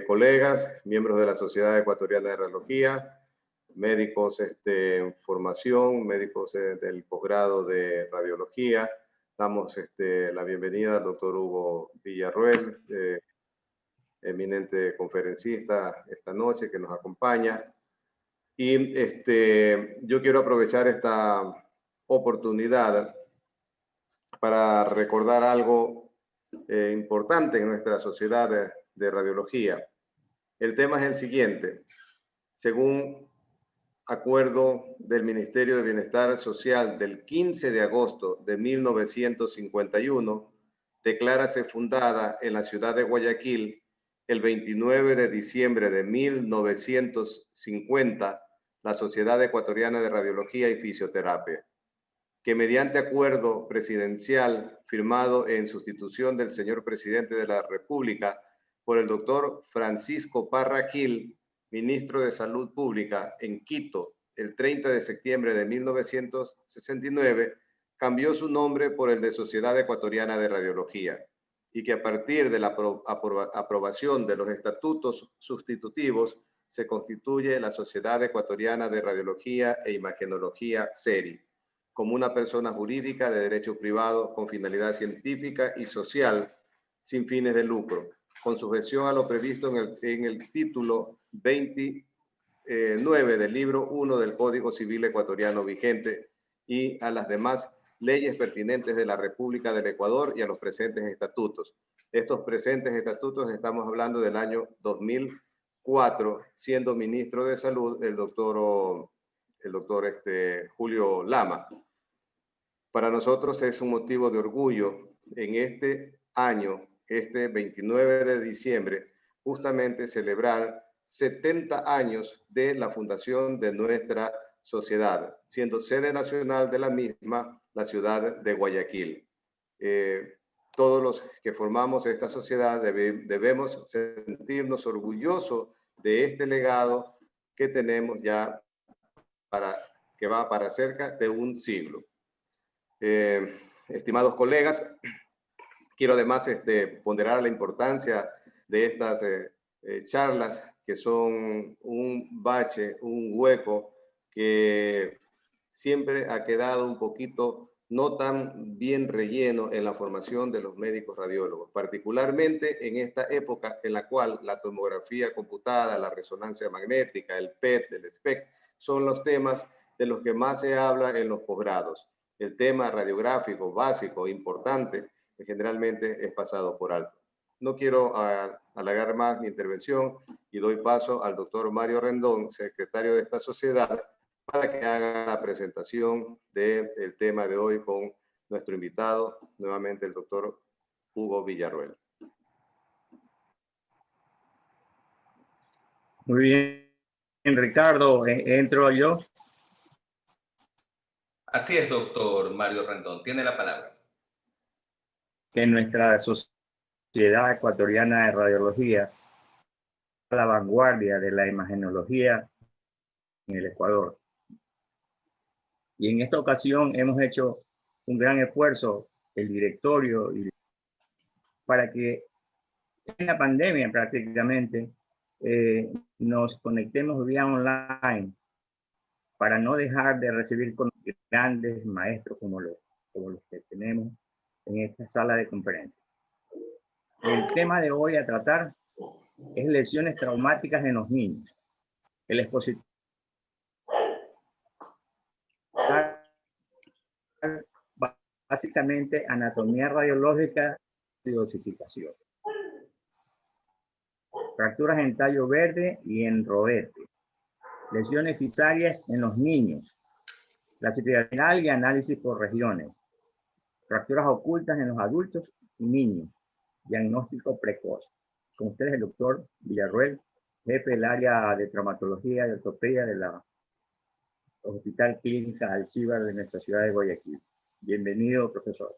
Colegas, miembros de la Sociedad Ecuatoriana de Radiología, médicos en formación, médicos del posgrado de radiología. Damos la bienvenida al doctor Hugo Villarroel, eminente conferencista esta noche que nos acompaña. Y yo quiero aprovechar esta oportunidad para recordar algo importante en nuestra sociedad de radiología. El tema es el siguiente. Según acuerdo del Ministerio de Bienestar Social del 15 de agosto de 1951, declárase fundada en la ciudad de Guayaquil el 29 de diciembre de 1950 la Sociedad Ecuatoriana de Radiología y Fisioterapia, que mediante acuerdo presidencial firmado en sustitución del señor presidente de la República por el doctor Francisco Parra Gil, ministro de Salud Pública en Quito, el 30 de septiembre de 1969, cambió su nombre por el de Sociedad Ecuatoriana de Radiología, y que a partir de la aprobación de los estatutos sustitutivos se constituye la Sociedad Ecuatoriana de Radiología e Imagenología, SERI, como una persona jurídica de derecho privado con finalidad científica y social sin fines de lucro, con sujeción a lo previsto en el título 29 del libro 1 del Código Civil Ecuatoriano vigente y a las demás leyes pertinentes de la República del Ecuador y a los presentes estatutos. Estos presentes estatutos estamos hablando del año 2004, siendo ministro de Salud el doctor Julio Lama. Para nosotros es un motivo de orgullo en este año, este 29 de diciembre, justamente celebrar 70 años de la fundación de nuestra sociedad, siendo sede nacional de la misma la ciudad de Guayaquil. Todos los que formamos esta sociedad debemos sentirnos orgullosos de este legado que tenemos ya que va para cerca de un siglo. Estimados colegas, quiero además ponderar la importancia de estas charlas, que son un bache, un hueco que siempre ha quedado un poquito no tan bien relleno en la formación de los médicos radiólogos, particularmente en esta época en la cual la tomografía computada, la resonancia magnética, el PET, el SPECT, son los temas de los que más se habla en los posgrados. El tema radiográfico básico, importante, que generalmente es pasado por alto. No quiero alargar más mi intervención y doy paso al doctor Mario Rendón, secretario de esta sociedad, para que haga la presentación del tema de hoy con nuestro invitado, nuevamente el doctor Hugo Villarroel. Muy bien, Ricardo, entro yo. Así es, doctor Mario Rendón, tiene la palabra. Que nuestra Sociedad Ecuatoriana de Radiología, a la vanguardia de la imagenología en el Ecuador. Y en esta ocasión hemos hecho un gran esfuerzo, el directorio, para que en la pandemia prácticamente nos conectemos vía online para no dejar de recibir con grandes maestros como los que tenemos en esta sala de conferencias. El tema de hoy a tratar es lesiones traumáticas en los niños. El expositor básicamente anatomía radiológica y dosificación. Fracturas en tallo verde y en roete. Lesiones fisarias en los niños. Clasificación y análisis por regiones. Fracturas ocultas en los adultos y niños. Diagnóstico precoz. Con ustedes el doctor Villarroel, jefe del área de traumatología y ortopedia de la Hospital Clínica Alcíbar de nuestra ciudad de Guayaquil. Bienvenido, profesor.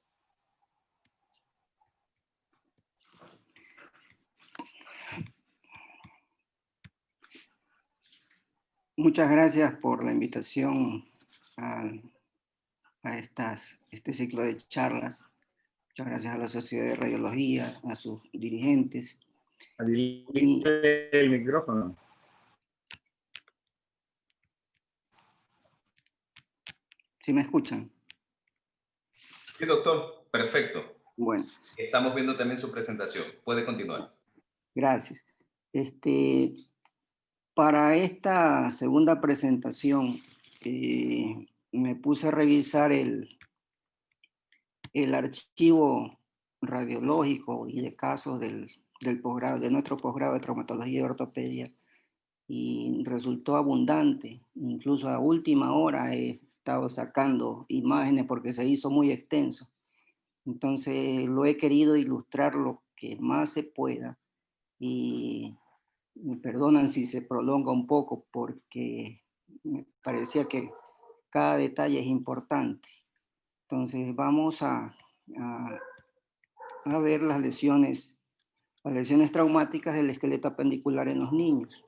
Muchas gracias por la invitación a este ciclo de charlas. Muchas gracias a la Sociedad de Radiología, a sus dirigentes Habilite el micrófono. ¿Sí me escuchan? Sí, doctor. Perfecto. Bueno, Estamos viendo también su presentación. Puede continuar. gracias. Para esta segunda presentación, me puse a revisar el archivo radiológico y de casos del posgrado, de nuestro posgrado de traumatología y ortopedia, y resultó abundante. Incluso a última hora he estado sacando imágenes porque se hizo muy extenso. Entonces lo he querido ilustrar lo que más se pueda, y me perdonan si se prolonga un poco porque me parecía que cada detalle es importante. Entonces vamos a ver las lesiones traumáticas del esqueleto apendicular en los niños.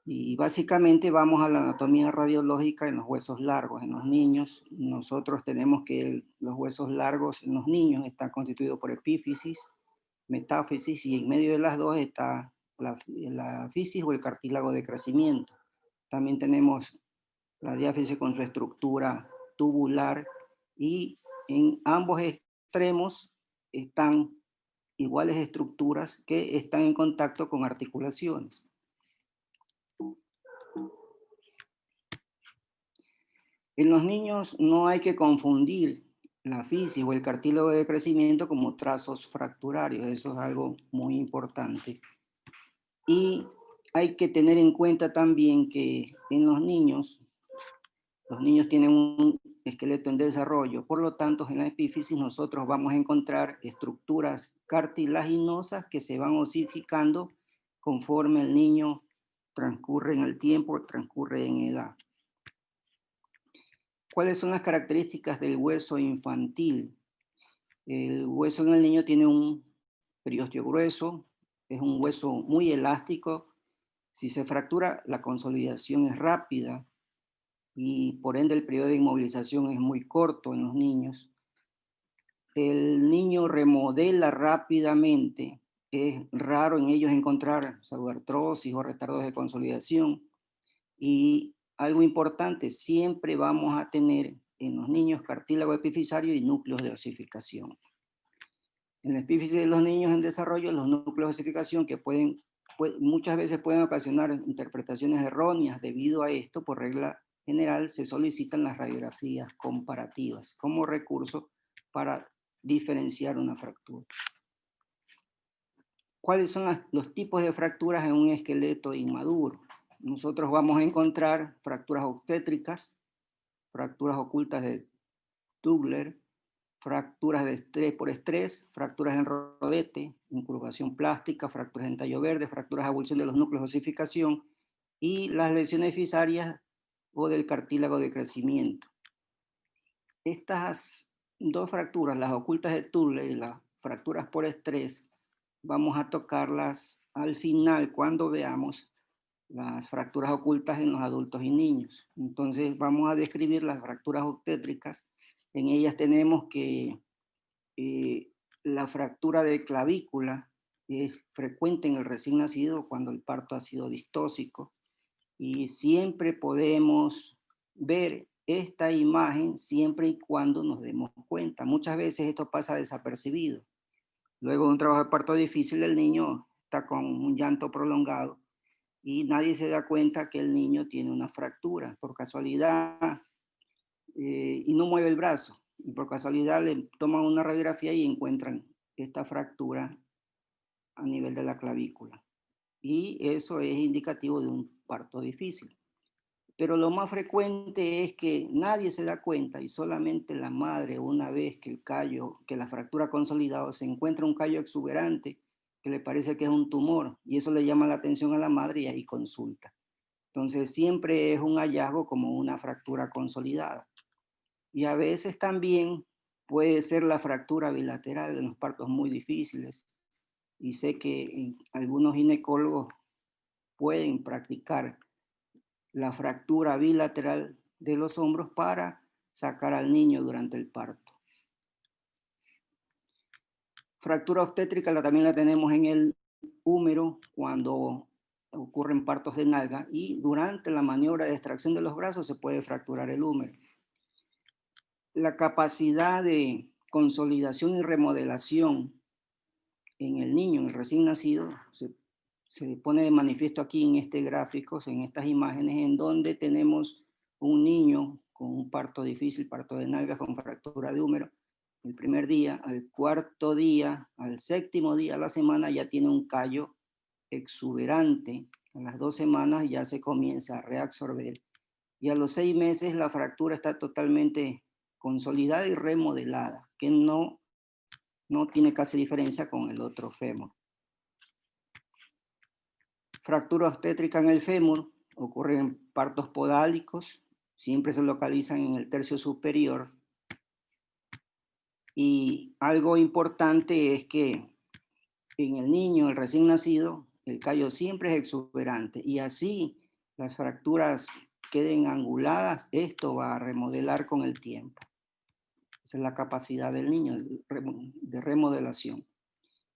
Y básicamente vamos a la anatomía radiológica en los huesos largos. En los niños, nosotros tenemos que los huesos largos en los niños están constituidos por epífisis, metáfisis, y en medio de las dos está la fisis o el cartílago de crecimiento. También tenemos la diáfisis con su estructura tubular, y en ambos extremos están iguales estructuras que están en contacto con articulaciones. En los niños no hay que confundir la fisis o el cartílago de crecimiento como trazos fracturarios. Eso es algo muy importante. Y hay que tener en cuenta también que en los niños tienen un esqueleto en desarrollo. Por lo tanto, en la epífisis nosotros vamos a encontrar estructuras cartilaginosas que se van osificando conforme el niño transcurre en el tiempo, transcurre en edad. ¿Cuáles son las características del hueso infantil? El hueso en el niño tiene un periósteo grueso, es un hueso muy elástico. Si se fractura, la consolidación es rápida y por ende el periodo de inmovilización es muy corto en los niños. El niño remodela rápidamente. Es raro en ellos encontrar pseudoartrosis o retardos de consolidación. Y algo importante, siempre vamos a tener en los niños cartílago epifisario y núcleos de osificación. En la epífisis de los niños en desarrollo, los núcleos de osificación que muchas veces pueden ocasionar interpretaciones erróneas. Debido a esto, por regla general, se solicitan las radiografías comparativas como recurso para diferenciar una fractura. ¿Cuáles son los tipos de fracturas en un esqueleto inmaduro? Nosotros vamos a encontrar fracturas obstétricas, fracturas ocultas de Tugler, fracturas de estrés por estrés, fracturas en rodete, incurvación plástica, fracturas en tallo verde, fracturas de abulsión de los núcleos de osificación y las lesiones fisarias o del cartílago de crecimiento. Estas dos fracturas, las ocultas de Tugler y las fracturas por estrés, vamos a tocarlas al final cuando veamos las fracturas ocultas en los adultos y niños. Entonces vamos a describir las fracturas obstétricas. En ellas tenemos que la fractura de clavícula es frecuente en el recién nacido cuando el parto ha sido distóxico, y siempre podemos ver esta imagen siempre y cuando nos demos cuenta. Muchas veces esto pasa desapercibido. Luego de un trabajo de parto difícil, el niño está con un llanto prolongado y nadie se da cuenta que el niño tiene una fractura por casualidad, y no mueve el brazo. Y por casualidad le toman una radiografía y encuentran esta fractura a nivel de la clavícula. Y eso es indicativo de un parto difícil. Pero lo más frecuente es que nadie se da cuenta y solamente la madre, una vez que la fractura ha consolidado, se encuentra un callo exuberante que le parece que es un tumor, y eso le llama la atención a la madre y ahí consulta. Entonces siempre es un hallazgo como una fractura consolidada. Y a veces también puede ser la fractura bilateral en los partos muy difíciles. Y sé que algunos ginecólogos pueden practicar la fractura bilateral de los hombros para sacar al niño durante el parto. Fractura obstétrica también la tenemos en el húmero cuando ocurren partos de nalga, y durante la maniobra de extracción de los brazos se puede fracturar el húmero. La capacidad de consolidación y remodelación en el niño, en el recién nacido, se pone de manifiesto aquí en este gráfico, en estas imágenes, en donde tenemos un niño con un parto difícil, parto de nalgas con fractura de húmero. El primer día, al cuarto día, al séptimo día a la semana ya tiene un callo exuberante. A las 2 semanas ya se comienza a reabsorber. Y a los 6 meses la fractura está totalmente consolidada y remodelada, que no tiene casi diferencia con el otro fémur. Fractura obstétrica en el fémur ocurre en partos podálicos, siempre se localizan en el tercio superior. Y algo importante es que en el niño, el recién nacido, el callo siempre es exuberante, y así las fracturas queden anguladas, esto va a remodelar con el tiempo. Esa es la capacidad del niño de remodelación.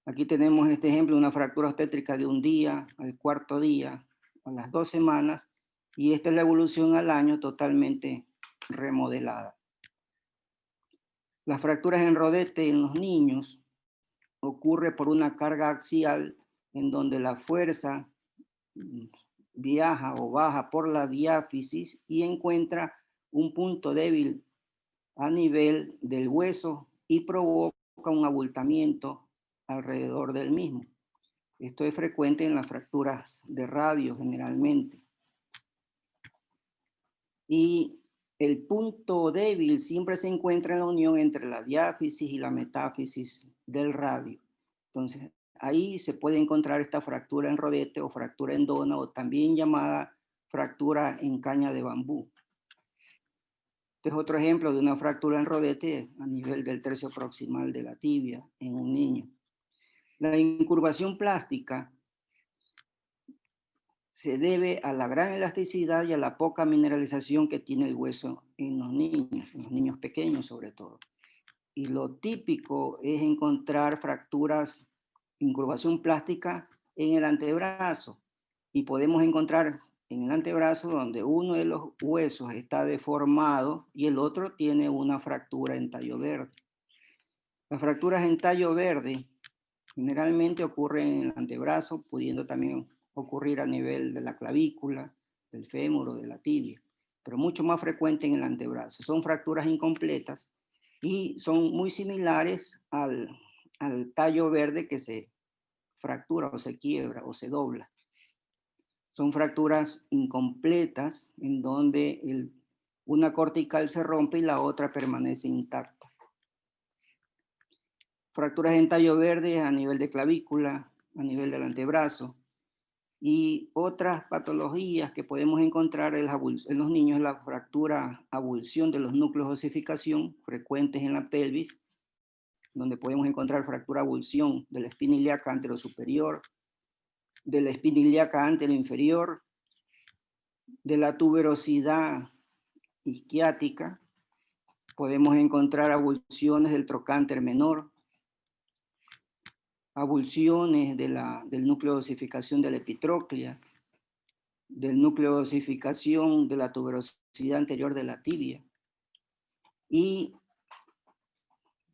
Aquí tenemos este ejemplo de una fractura obstétrica de un día al cuarto día, a las 2 semanas, y esta es la evolución al año totalmente remodelada. Las fracturas en rodete en los niños ocurre por una carga axial en donde la fuerza viaja o baja por la diáfisis y encuentra un punto débil a nivel del hueso y provoca un abultamiento alrededor del mismo. Esto es frecuente en las fracturas de radio generalmente. Y el punto débil siempre se encuentra en la unión entre la diáfisis y la metáfisis del radio. Entonces, ahí se puede encontrar esta fractura en rodete o fractura en dona, o también llamada fractura en caña de bambú. Este es otro ejemplo de una fractura en rodete a nivel del tercio proximal de la tibia en un niño. La incurvación plástica se debe a la gran elasticidad y a la poca mineralización que tiene el hueso en los niños pequeños sobre todo. Y lo típico es encontrar fracturas, incurvación plástica en el antebrazo. Y podemos encontrar en el antebrazo donde uno de los huesos está deformado y el otro tiene una fractura en tallo verde. Las fracturas en tallo verde generalmente ocurren en el antebrazo, pudiendo también ocurrir a nivel de la clavícula, del fémur o de la tibia, pero mucho más frecuente en el antebrazo. Son fracturas incompletas y son muy similares al tallo verde que se fractura o se quiebra o se dobla. Son fracturas incompletas en donde una cortical se rompe y la otra permanece intacta. Fracturas en tallo verde a nivel de clavícula, a nivel del antebrazo. Y otras patologías que podemos encontrar en los niños, la fractura, abulsión de los núcleos de osificación, frecuentes en la pelvis, donde podemos encontrar fractura, abulsión de la espina ilíaca anterosuperior, de la espina ilíaca anteroinferior, de la tuberosidad isquiática. Podemos encontrar abulsiones del trocánter menor, abulsiones del núcleo de osificación de la epitróclea, del núcleo de osificación de la tuberosidad anterior de la tibia. Y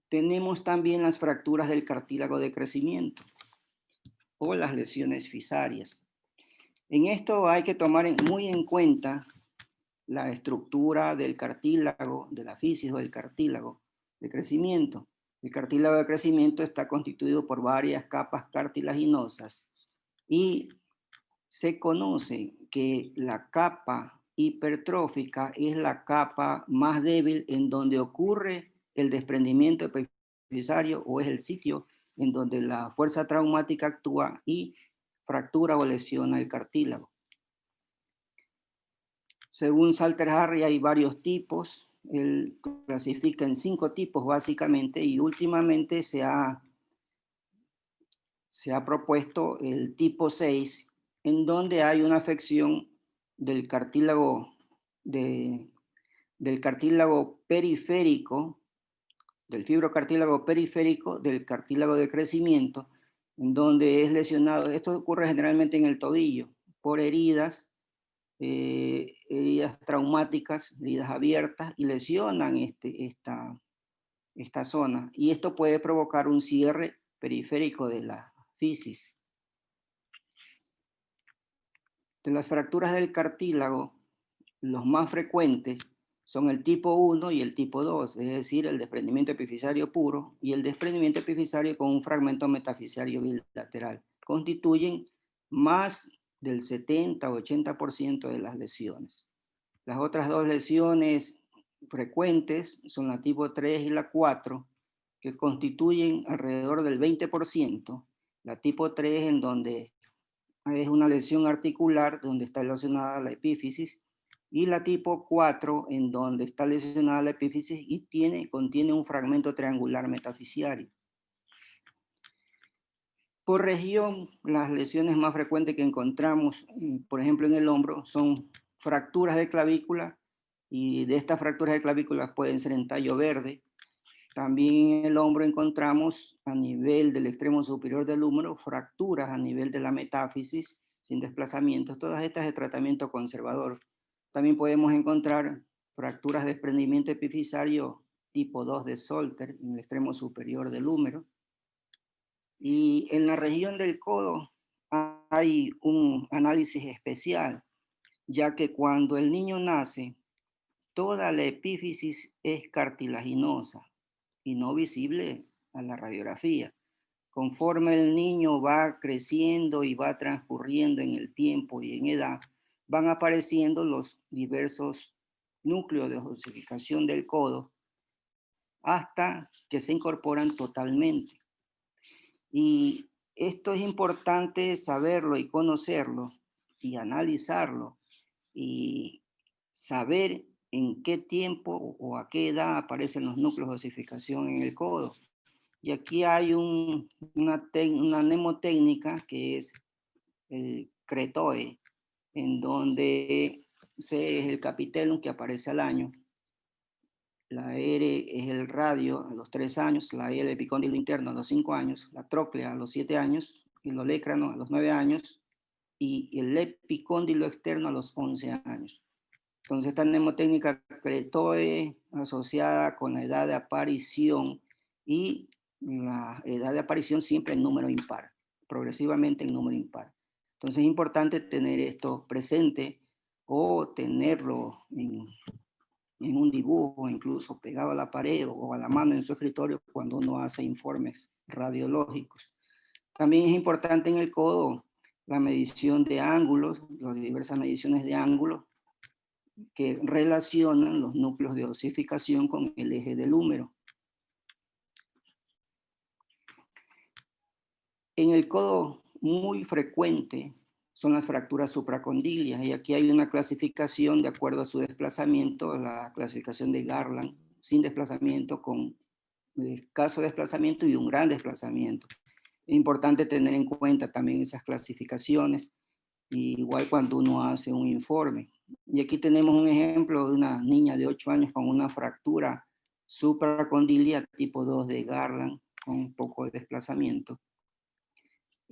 tenemos también las fracturas del cartílago de crecimiento o las lesiones fisarias. En esto hay que tomar muy en cuenta la estructura del cartílago, de la fisis o del cartílago de crecimiento. El cartílago de crecimiento está constituido por varias capas cartilaginosas y se conoce que la capa hipertrófica es la capa más débil en donde ocurre el desprendimiento epifisario, o es el sitio en donde la fuerza traumática actúa y fractura o lesiona el cartílago. Según Salter-Harry hay varios tipos, él clasifica en 5 tipos básicamente, y últimamente se ha propuesto el tipo 6, en donde hay una afección del cartílago, del cartílago periférico, del fibrocartílago periférico, del cartílago de crecimiento, en donde es lesionado. Esto ocurre generalmente en el tobillo, por heridas, heridas traumáticas, heridas abiertas, y lesionan esta zona. Y esto puede provocar un cierre periférico de la fisis. De las fracturas del cartílago, los más frecuentes son el tipo 1 y el tipo 2, es decir, el desprendimiento epifisario puro y el desprendimiento epifisario con un fragmento metafisario bilateral. Constituyen más del 70 o 80% de las lesiones. Las otras dos lesiones frecuentes son la tipo 3 y la 4, que constituyen alrededor del 20%. La tipo 3 en donde es una lesión articular donde está lesionada la epífisis, y la tipo 4 en donde está lesionada la epífisis y contiene un fragmento triangular metafisiario. Por región, las lesiones más frecuentes que encontramos, por ejemplo en el hombro, son fracturas de clavícula, y de estas fracturas de clavícula pueden ser en tallo verde. También en el hombro encontramos a nivel del extremo superior del húmero fracturas a nivel de la metáfisis sin desplazamientos, todas estas de tratamiento conservador. También podemos encontrar fracturas de desprendimiento epifisario tipo 2 de Solter en el extremo superior del húmero. Y en la región del codo hay un análisis especial, ya que cuando el niño nace, toda la epífisis es cartilaginosa y no visible a la radiografía. Conforme el niño va creciendo y va transcurriendo en el tiempo y en edad, van apareciendo los diversos núcleos de osificación del codo hasta que se incorporan totalmente. Y esto es importante saberlo y conocerlo y analizarlo y saber en qué tiempo o a qué edad aparecen los núcleos de osificación en el codo. Y aquí hay una mnemotécnica que es el CRETOE, en donde C es el capitellum que aparece al año, la R es el radio a los 3 años, la E el epicóndilo interno a los 5 años, la tróclea a los 7 años, el olecrano a los 9 años y el epicóndilo externo a los 11 años. Entonces esta mnemotécnica CRETOE asociada con la edad de aparición, y la edad de aparición siempre en número impar, progresivamente en número impar. Entonces es importante tener esto presente o tenerlo en un dibujo, incluso pegado a la pared o a la mano en su escritorio cuando uno hace informes radiológicos. También es importante en el codo la medición de ángulos, las diversas mediciones de ángulos que relacionan los núcleos de osificación con el eje del húmero. En el codo muy frecuente son las fracturas supracondilias, y aquí hay una clasificación de acuerdo a su desplazamiento, la clasificación de Garland, sin desplazamiento, con escaso desplazamiento y un gran desplazamiento. Es importante tener en cuenta también esas clasificaciones, igual cuando uno hace un informe. Y aquí tenemos un ejemplo de una niña de 8 años con una fractura supracondilia tipo 2 de Garland, con un poco de desplazamiento.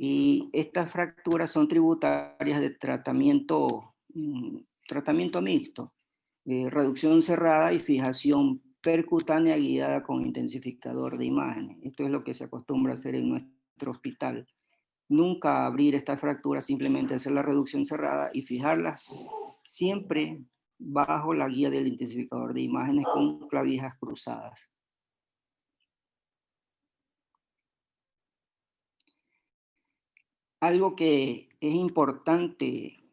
Y estas fracturas son tributarias de tratamiento mixto, reducción cerrada y fijación percutánea guiada con intensificador de imágenes. Esto es lo que se acostumbra a hacer en nuestro hospital. Nunca abrir estas fracturas, simplemente hacer la reducción cerrada y fijarlas siempre bajo la guía del intensificador de imágenes con clavijas cruzadas. Algo que es importante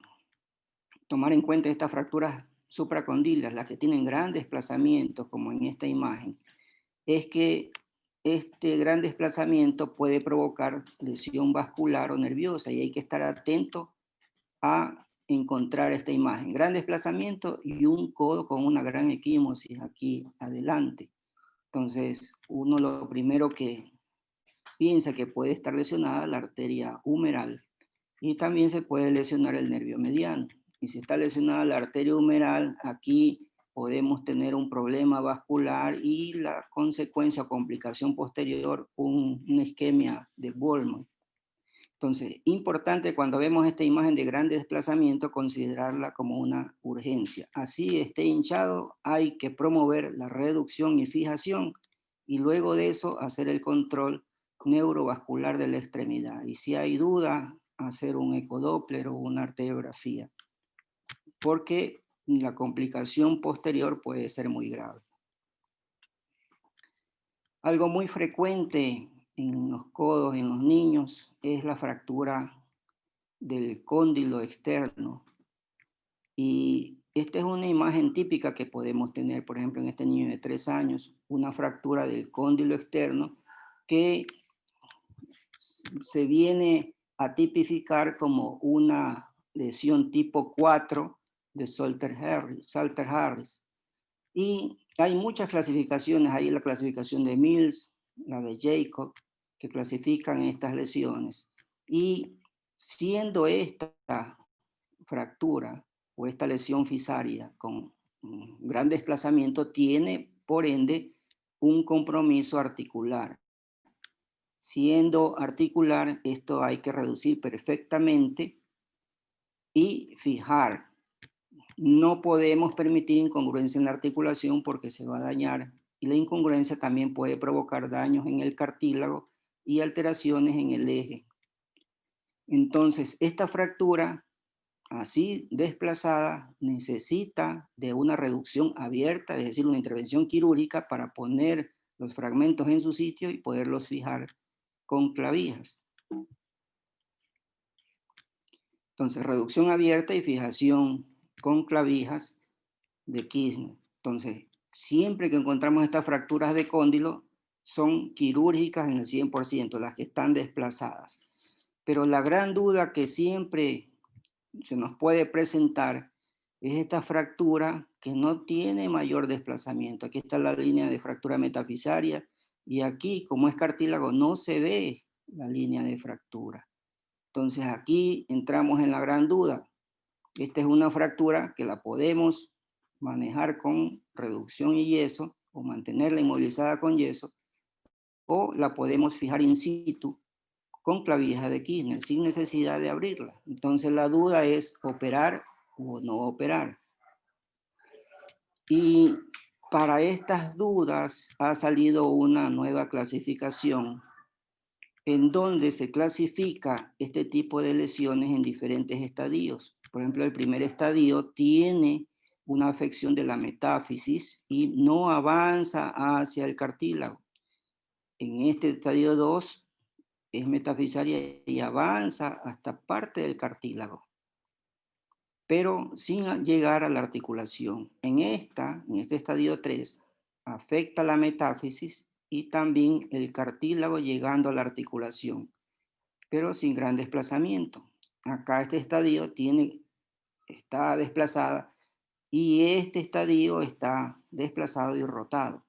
tomar en cuenta de estas fracturas supracondilias, las que tienen gran desplazamiento, como en esta imagen, es que este gran desplazamiento puede provocar lesión vascular o nerviosa, y hay que estar atento a encontrar esta imagen. Gran desplazamiento y un codo con una gran equimosis aquí adelante. Entonces, uno lo primero que piensa que puede estar lesionada la arteria humeral, y también se puede lesionar el nervio mediano. Y si está lesionada la arteria humeral, aquí podemos tener un problema vascular y la consecuencia o complicación posterior, una isquemia de Bolman. Entonces, importante cuando vemos esta imagen de gran desplazamiento, considerarla como una urgencia. Así esté hinchado, hay que promover la reducción y fijación, y luego de eso hacer el control neurovascular de la extremidad. Y si hay duda, hacer un ecodoppler o una arteriografía, porque la complicación posterior puede ser muy grave. Algo muy frecuente en los codos, en los niños, es la fractura del cóndilo externo. Y esta es una imagen típica que podemos tener, por ejemplo, en este niño de 3 años, una fractura del cóndilo externo que se viene a tipificar como una lesión tipo 4 de Salter-Harris. Y hay muchas clasificaciones, hay la clasificación de Mills, la de Jacob, que clasifican estas lesiones. Y siendo esta fractura o esta lesión fisaria con gran desplazamiento, tiene por ende un compromiso articular. Siendo articular, esto hay que reducir perfectamente y fijar. No podemos permitir incongruencia en la articulación porque se va a dañar, y la incongruencia también puede provocar daños en el cartílago y alteraciones en el eje. Entonces, esta fractura así desplazada necesita de una reducción abierta, es decir, una intervención quirúrgica para poner los fragmentos en su sitio y poderlos fijar con clavijas. Entonces, reducción abierta y fijación con clavijas de Kirchner. Entonces, siempre que encontramos estas fracturas de cóndilo, son quirúrgicas en el 100%, las que están desplazadas. Pero la gran duda que siempre se nos puede presentar es esta fractura que no tiene mayor desplazamiento. Aquí está la línea de fractura metafisaria, y aquí, como es cartílago, no se ve la línea de fractura. Entonces aquí entramos en la gran duda. Esta es una fractura que la podemos manejar con reducción y yeso, o mantenerla inmovilizada con yeso, o la podemos fijar in situ con clavija de Kirchner, sin necesidad de abrirla. Entonces la duda es operar o no operar. Y para estas dudas ha salido una nueva clasificación en donde se clasifica este tipo de lesiones en diferentes estadios. Por ejemplo, el primer estadio tiene una afección de la metáfisis y no avanza hacia el cartílago. En este estadio 2 es metafisaria y avanza hasta parte del cartílago, pero sin llegar a la articulación. En este estadio 3, afecta la metáfisis y también el cartílago llegando a la articulación, pero sin gran desplazamiento. Acá este estadio está desplazada, y este estadio está desplazado y rotado.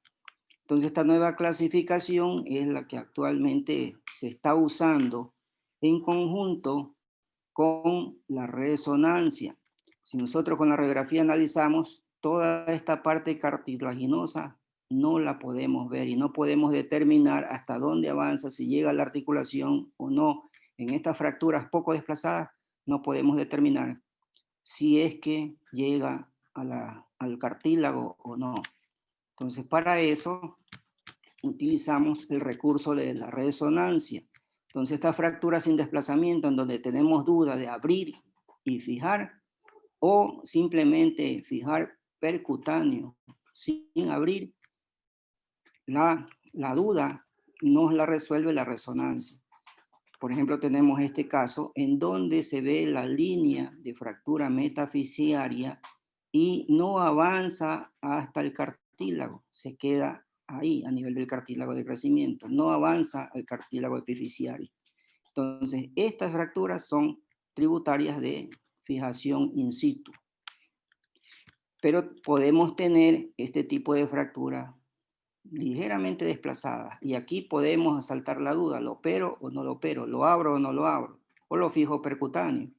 Entonces esta nueva clasificación es la que actualmente se está usando en conjunto con la resonancia. Si nosotros con la radiografía analizamos, toda esta parte cartilaginosa no la podemos ver y no podemos determinar hasta dónde avanza, si llega a la articulación o no. En estas fracturas poco desplazadas no podemos determinar si es que llega al cartílago o no. Entonces, para eso utilizamos el recurso de la resonancia. Entonces, esta fractura sin desplazamiento, en donde tenemos duda de abrir y fijar, o simplemente fijar percutáneo sin abrir, la duda nos la resuelve la resonancia. Por ejemplo, tenemos este caso en donde se ve la línea de fractura metafisiaria y no avanza hasta el cartílago, se queda ahí a nivel del cartílago de crecimiento, no avanza al cartílago epifisiario. Entonces, estas fracturas son tributarias de fijación in situ. Pero podemos tener este tipo de fractura ligeramente desplazadas, y aquí podemos asaltar la duda: ¿lo opero o no lo opero? ¿Lo abro o no lo abro? ¿O lo fijo percutáneo?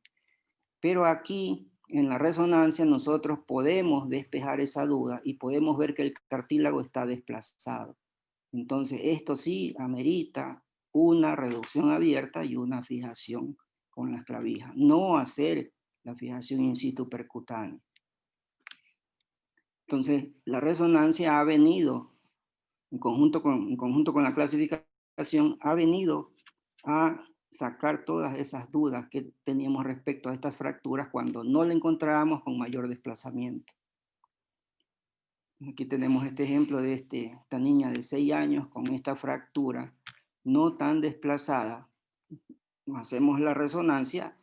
Pero aquí en la resonancia nosotros podemos despejar esa duda y podemos ver que el cartílago está desplazado. Entonces esto sí amerita una reducción abierta y una fijación con las clavijas, no hacer la fijación in situ percutánea. Entonces, la resonancia ha venido, en conjunto con la clasificación, ha venido a sacar todas esas dudas que teníamos respecto a estas fracturas cuando no la encontrábamos con mayor desplazamiento. Aquí tenemos este ejemplo de esta niña de 6 años con esta fractura no tan desplazada. Hacemos la resonancia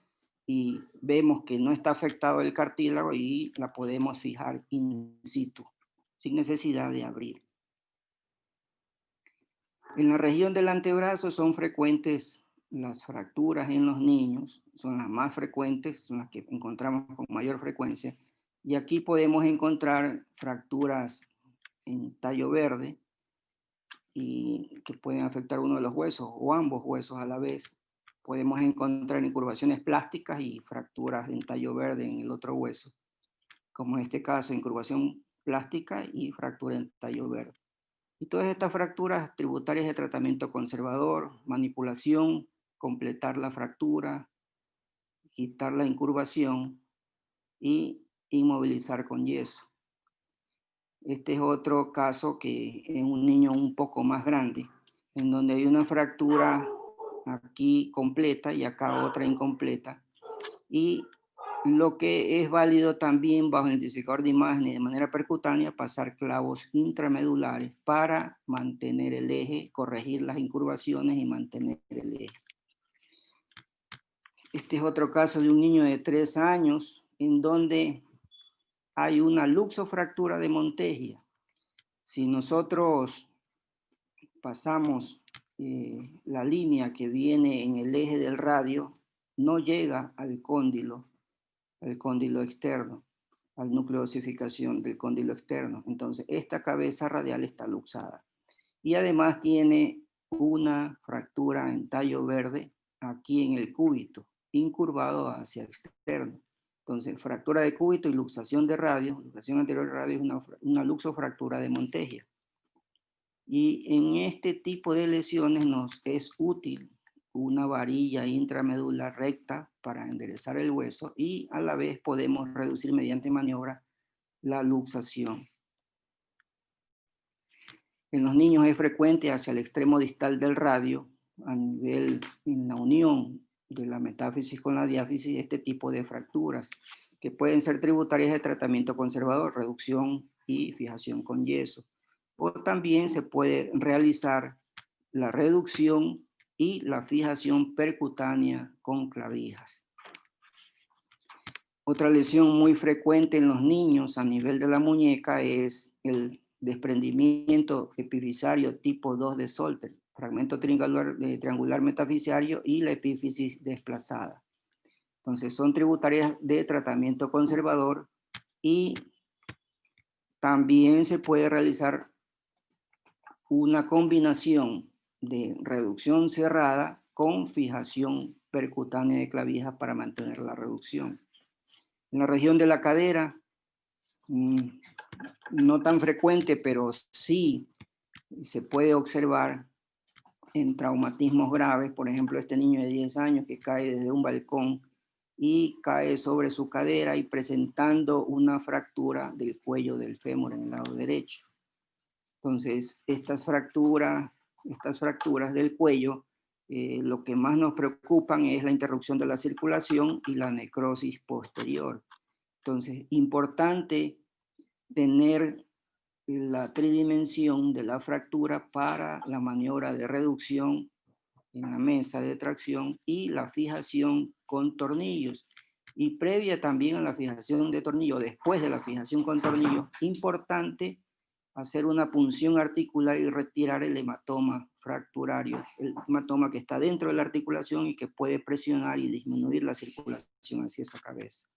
y vemos que no está afectado el cartílago y la podemos fijar in situ, sin necesidad de abrir. En la región del antebrazo son frecuentes las fracturas en los niños, son las más frecuentes, son las que encontramos con mayor frecuencia. Y aquí podemos encontrar fracturas en tallo verde y que pueden afectar uno de los huesos o ambos huesos a la vez. Podemos encontrar incurvaciones plásticas y fracturas en tallo verde en el otro hueso, como en este caso, incurvación plástica y fractura en tallo verde. Y todas estas fracturas tributarias de tratamiento conservador, manipulación, completar la fractura, quitar la incurvación y inmovilizar con yeso. Este es otro caso que es un niño un poco más grande, en donde hay una fractura aquí completa y acá otra incompleta. Y lo que es válido también bajo el identificador de imágenes de manera percutánea, pasar clavos intramedulares para mantener el eje, corregir las incurvaciones y mantener el eje. Este es otro caso de un niño de 3 años en donde hay una luxofractura de Montegia. Si nosotros pasamos la línea que viene en el eje del radio, no llega al cóndilo externo, al núcleo de osificación del cóndilo externo. Entonces, esta cabeza radial está luxada. Y además tiene una fractura en tallo verde aquí en el cúbito, incurvado hacia externo. Entonces, fractura de cúbito y luxación de radio, luxación anterior de radio es una luxofractura de Montegia. Y en este tipo de lesiones nos es útil una varilla intramedular recta para enderezar el hueso y a la vez podemos reducir mediante maniobra la luxación. En los niños es frecuente hacia el extremo distal del radio, a nivel, en la unión de la metáfisis con la diáfisis, este tipo de fracturas, que pueden ser tributarias de tratamiento conservador, reducción y fijación con yeso. O también se puede realizar la reducción y la fijación percutánea con clavijas. Otra lesión muy frecuente en los niños a nivel de la muñeca es el desprendimiento epifisario tipo 2 de Solter, fragmento triangular metafisiario y la epífisis desplazada. Entonces son tributarias de tratamiento conservador y también se puede realizar una combinación de reducción cerrada con fijación percutánea de clavijas para mantener la reducción. En la región de la cadera, no tan frecuente, pero sí se puede observar en traumatismos graves, por ejemplo, este niño de 10 años que cae desde un balcón y cae sobre su cadera y presentando una fractura del cuello del fémur en el lado derecho. Entonces, estas fracturas del cuello, lo que más nos preocupan es la interrupción de la circulación y la necrosis posterior. Entonces, importante tener la tridimensión de la fractura para la maniobra de reducción en la mesa de tracción y la fijación con tornillos. Y previa también a la fijación de tornillo, después de la fijación con tornillo, importante hacer una punción articular y retirar el hematoma fracturario, el hematoma que está dentro de la articulación y que puede presionar y disminuir la circulación hacia esa cabeza.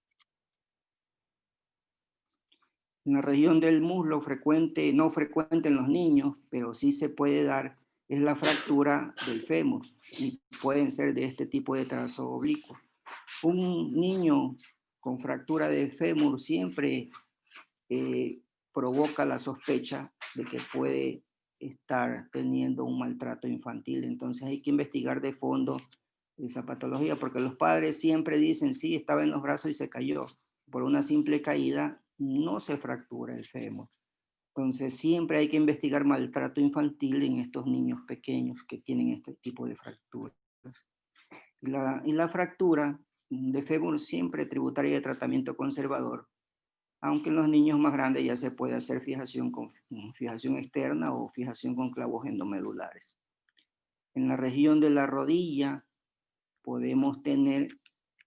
En la región del muslo, frecuente, no frecuente en los niños, pero sí se puede dar, es la fractura del fémur, y pueden ser de este tipo de trazo oblicuo. Un niño con fractura de fémur siempre provoca la sospecha de que puede estar teniendo un maltrato infantil. Entonces hay que investigar de fondo esa patología, porque los padres siempre dicen, sí, estaba en los brazos y se cayó. Por una simple caída no se fractura el fémur. Entonces siempre hay que investigar maltrato infantil en estos niños pequeños que tienen este tipo de fracturas. Y la fractura de fémur siempre tributaria de tratamiento conservador, aunque en los niños más grandes ya se puede hacer fijación con fijación externa o fijación con clavos endomedulares. En la región de la rodilla podemos tener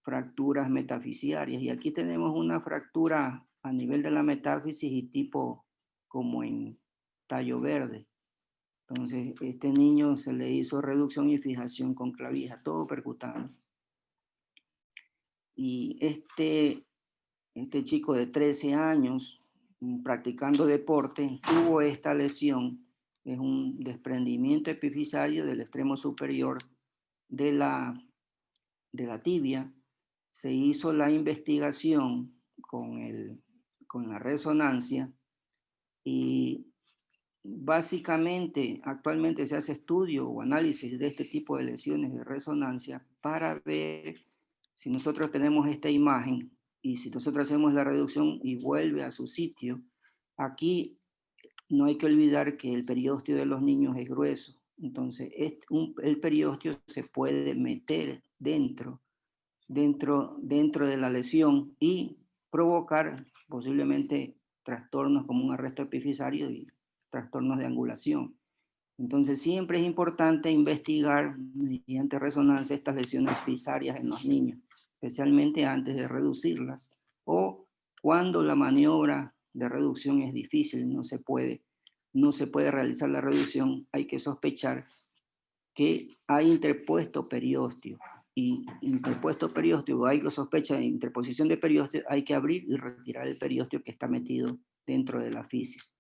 fracturas metafisiarias, y aquí tenemos una fractura a nivel de la metáfisis y tipo como en tallo verde. Entonces, este niño se le hizo reducción y fijación con clavija, todo percutáneo. Y este chico de 13 años, practicando deporte, tuvo esta lesión. Es un desprendimiento epifisario del extremo superior de la tibia. Se hizo la investigación con la resonancia y básicamente actualmente se hace estudio o análisis de este tipo de lesiones de resonancia para ver si nosotros tenemos esta imagen y si nosotros hacemos la reducción y vuelve a su sitio. Aquí no hay que olvidar que el periósteo de los niños es grueso, entonces el periósteo se puede meter dentro de la lesión y provocar posiblemente trastornos como un arresto epifisario y trastornos de angulación. Entonces siempre es importante investigar mediante resonancia estas lesiones fisarias en los niños, especialmente antes de reducirlas o cuando la maniobra de reducción es difícil, no se puede realizar la reducción, hay que sospechar que hay interpuesto periósteo. Y interpuesto periósteo, hay la sospecha de interposición de periósteo, hay que abrir y retirar el periósteo que está metido dentro de la fisis.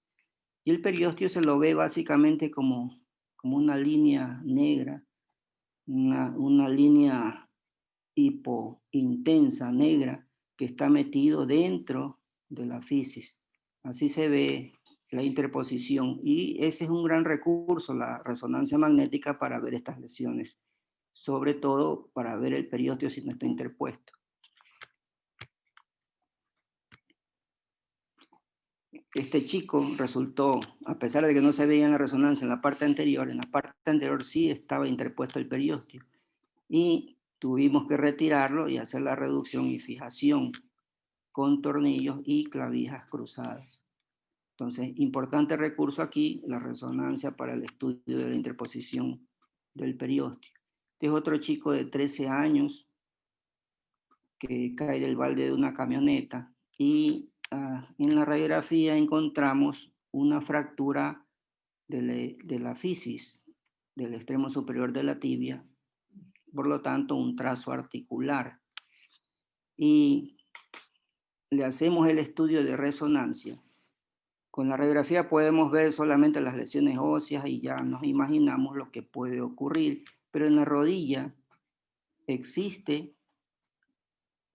Y el periósteo se lo ve básicamente como una línea negra, una línea hipointensa negra que está metido dentro de la fisis. Así se ve la interposición y ese es un gran recurso, la resonancia magnética, para ver estas lesiones, sobre todo para ver el periósteo si no está interpuesto. Este chico resultó, a pesar de que no se veía en la resonancia en la parte anterior sí estaba interpuesto el periósteo y tuvimos que retirarlo y hacer la reducción y fijación con tornillos y clavijas cruzadas. Entonces, importante recurso aquí, la resonancia para el estudio de la interposición del periósteo. Este es otro chico de 13 años que cae del balde de una camioneta y en la radiografía encontramos una fractura de la fisis del extremo superior de la tibia, por lo tanto un trazo articular. Y le hacemos el estudio de resonancia. Con la radiografía podemos ver solamente las lesiones óseas y ya nos imaginamos lo que puede ocurrir, pero en la rodilla existe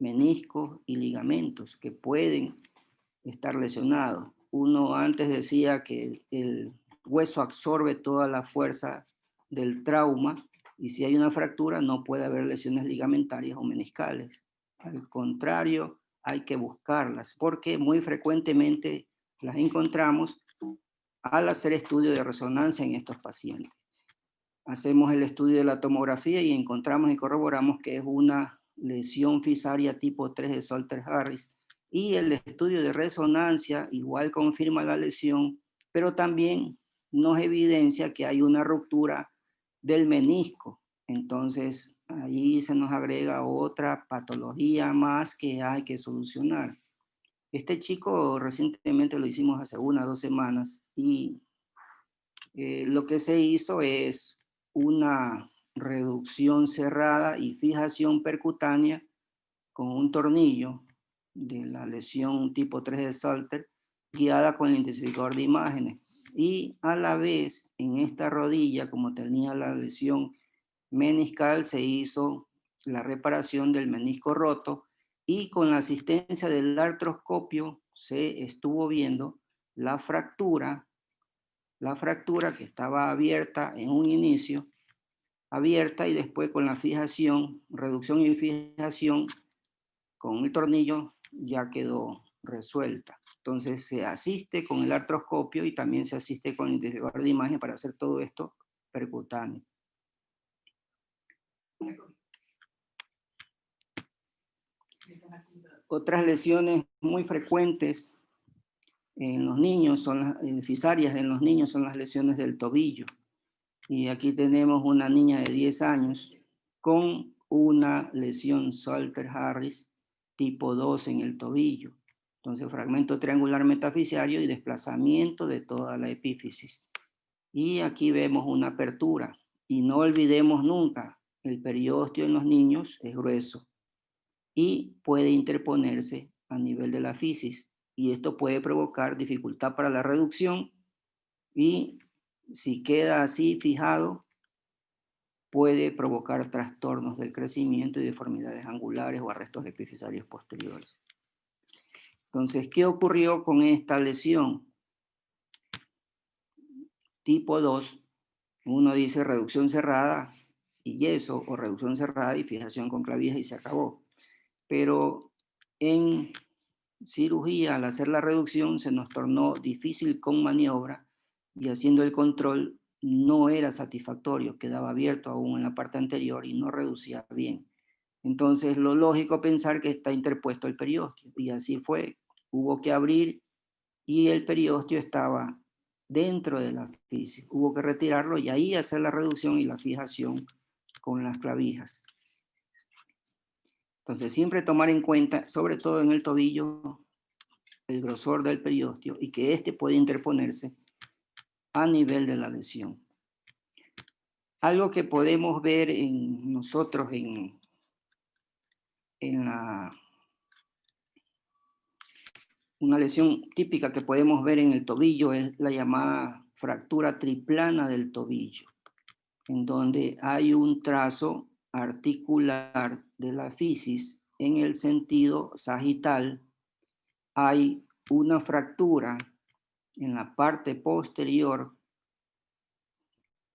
meniscos y ligamentos que pueden estar lesionados. Uno antes decía que el hueso absorbe toda la fuerza del trauma y si hay una fractura no puede haber lesiones ligamentarias o meniscales. Al contrario, hay que buscarlas porque muy frecuentemente las encontramos al hacer estudio de resonancia en estos pacientes. Hacemos el estudio de la tomografía y encontramos y corroboramos que es una lesión fisaria tipo 3 de Salter-Harris, y el estudio de resonancia igual confirma la lesión, pero también nos evidencia que hay una ruptura del menisco. Entonces, ahí se nos agrega otra patología más que hay que solucionar. Este chico recientemente lo hicimos hace 1 o 2 semanas y lo que se hizo es una reducción cerrada y fijación percutánea con un tornillo de la lesión tipo 3 de Salter, guiada con el intensificador de imágenes. Y a la vez, en esta rodilla, como tenía la lesión meniscal, se hizo la reparación del menisco roto y con la asistencia del artroscopio se estuvo viendo la fractura la fractura que estaba abierta en un inicio, abierta, y después con la fijación, reducción y fijación, con el tornillo ya quedó resuelta. Entonces se asiste con el artroscopio y también se asiste con el identificador de imagen para hacer todo esto percutáneo. Otras lesiones muy frecuentes en los niños, fisarias en los niños, son las lesiones del tobillo. Y aquí tenemos una niña de 10 años con una lesión Salter-Harris tipo 2 en el tobillo. Entonces, fragmento triangular metafisiario y desplazamiento de toda la epífisis. Y aquí vemos una apertura. Y no olvidemos nunca, el periósteo en los niños es grueso y puede interponerse a nivel de la fisis. Y esto puede provocar dificultad para la reducción, y si queda así fijado, puede provocar trastornos del crecimiento y deformidades angulares o arrestos epifisarios posteriores. Entonces, ¿qué ocurrió con esta lesión? Tipo 2, uno dice reducción cerrada y yeso, o reducción cerrada y fijación con clavijas y se acabó. Pero en cirugía, al hacer la reducción, se nos tornó difícil con maniobra y haciendo el control no era satisfactorio, quedaba abierto aún en la parte anterior y no reducía bien. Entonces, lo lógico pensar que está interpuesto el periósteo, y así fue. Hubo que abrir y el periósteo estaba dentro de la fisis. Hubo que retirarlo y ahí hacer la reducción y la fijación con las clavijas. Entonces, siempre tomar en cuenta, sobre todo en el tobillo, el grosor del periósteo y que éste puede interponerse a nivel de la lesión. Algo que podemos ver en nosotros una lesión típica que podemos ver en el tobillo es la llamada fractura triplana del tobillo, en donde hay un trazo articular de la fisis en el sentido sagital. Hay una fractura en la parte posterior,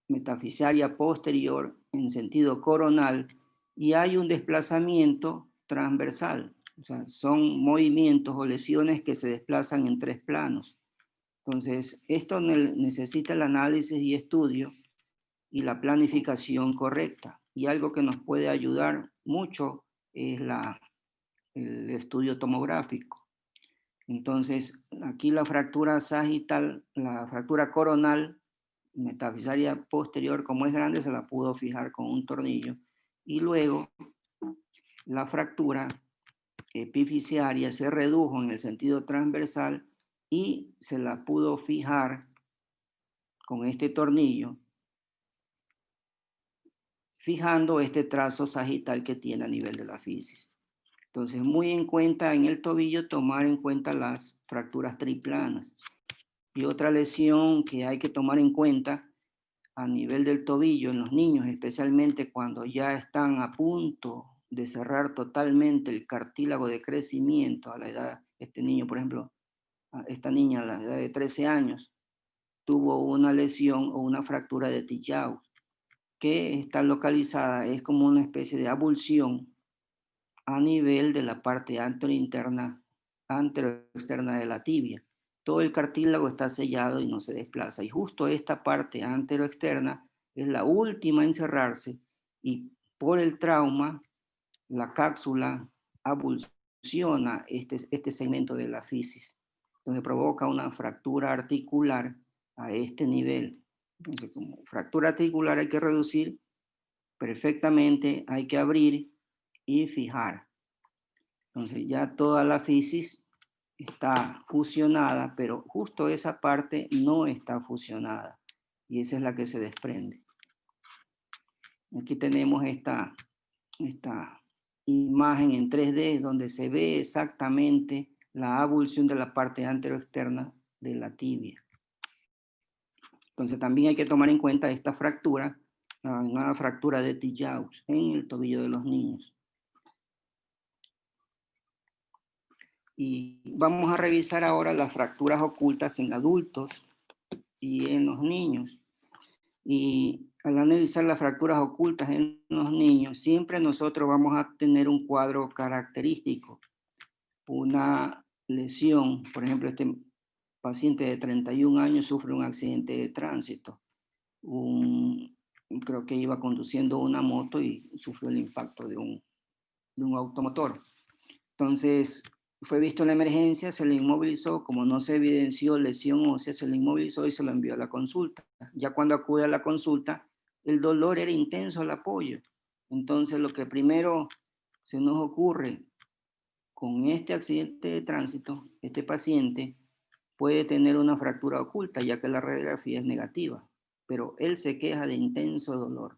metafisiaria posterior, en sentido coronal, y hay un desplazamiento transversal. O sea, son movimientos o lesiones que se desplazan en 3 planos. Entonces, esto necesita el análisis y estudio y la planificación correcta. Y algo que nos puede ayudar mucho es el estudio tomográfico. Entonces, aquí la fractura sagital, la fractura coronal, metafisaria posterior, como es grande, se la pudo fijar con un tornillo. Y luego, la fractura epifisiaria se redujo en el sentido transversal y se la pudo fijar con este tornillo, fijando este trazo sagital que tiene a nivel de la fisis. Entonces, muy en cuenta en el tobillo, tomar en cuenta las fracturas triplanas. Y otra lesión que hay que tomar en cuenta a nivel del tobillo en los niños, especialmente cuando ya están a punto de cerrar totalmente el cartílago de crecimiento a la edad, este niño, por ejemplo, esta niña a la edad de 13 años, tuvo una lesión o una fractura de Tillaux, que está localizada, es como una especie de abulsión a nivel de la parte anteroexterna de la tibia. Todo el cartílago está sellado y no se desplaza. Y justo esta parte anteroexterna es la última en cerrarse y por el trauma la cápsula abulsiona este segmento de la fisis, donde provoca una fractura articular a este nivel. Entonces, como fractura articular hay que reducir perfectamente, hay que abrir y fijar. Entonces ya toda la fisis está fusionada, pero justo esa parte no está fusionada y esa es la que se desprende. Aquí tenemos esta imagen en 3D donde se ve exactamente la abulsión de la parte anteroexterna de la tibia. Entonces también hay que tomar en cuenta esta fractura, una fractura de Tillaux en el tobillo de los niños. Y vamos a revisar ahora las fracturas ocultas en adultos y en los niños. Y al analizar las fracturas ocultas en los niños, siempre nosotros vamos a tener un cuadro característico, una lesión. Por ejemplo, este paciente de 31 años sufre un accidente de tránsito. Creo que iba conduciendo una moto y sufrió el impacto de un automotor. Entonces, fue visto en la emergencia, se le inmovilizó, como no se evidenció lesión ósea, se le inmovilizó y se lo envió a la consulta. Ya cuando acude a la consulta, el dolor era intenso al apoyo. Entonces, lo que primero se nos ocurre con este accidente de tránsito, este paciente puede tener una fractura oculta, ya que la radiografía es negativa, pero él se queja de intenso dolor.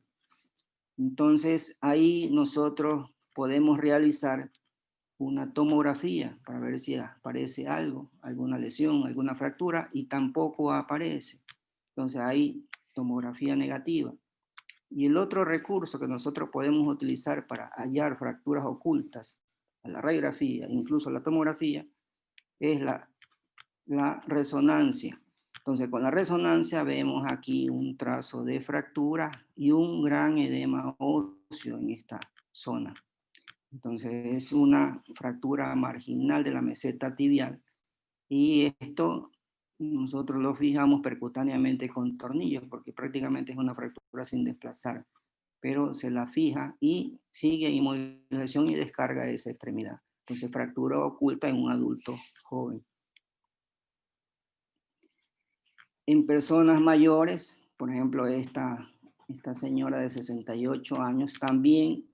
Entonces, ahí nosotros podemos realizar una tomografía para ver si aparece algo, alguna lesión, alguna fractura, y tampoco aparece. Entonces hay tomografía negativa. Y el otro recurso que nosotros podemos utilizar para hallar fracturas ocultas a la radiografía, incluso la tomografía, es la resonancia. Entonces con la resonancia vemos aquí un trazo de fractura y un gran edema óseo en esta zona. Entonces es una fractura marginal de la meseta tibial y esto nosotros lo fijamos percutáneamente con tornillos porque prácticamente es una fractura sin desplazar, pero se la fija y sigue inmovilización y descarga de esa extremidad. Entonces fractura oculta en un adulto joven. En personas mayores, por ejemplo esta señora de 68 años también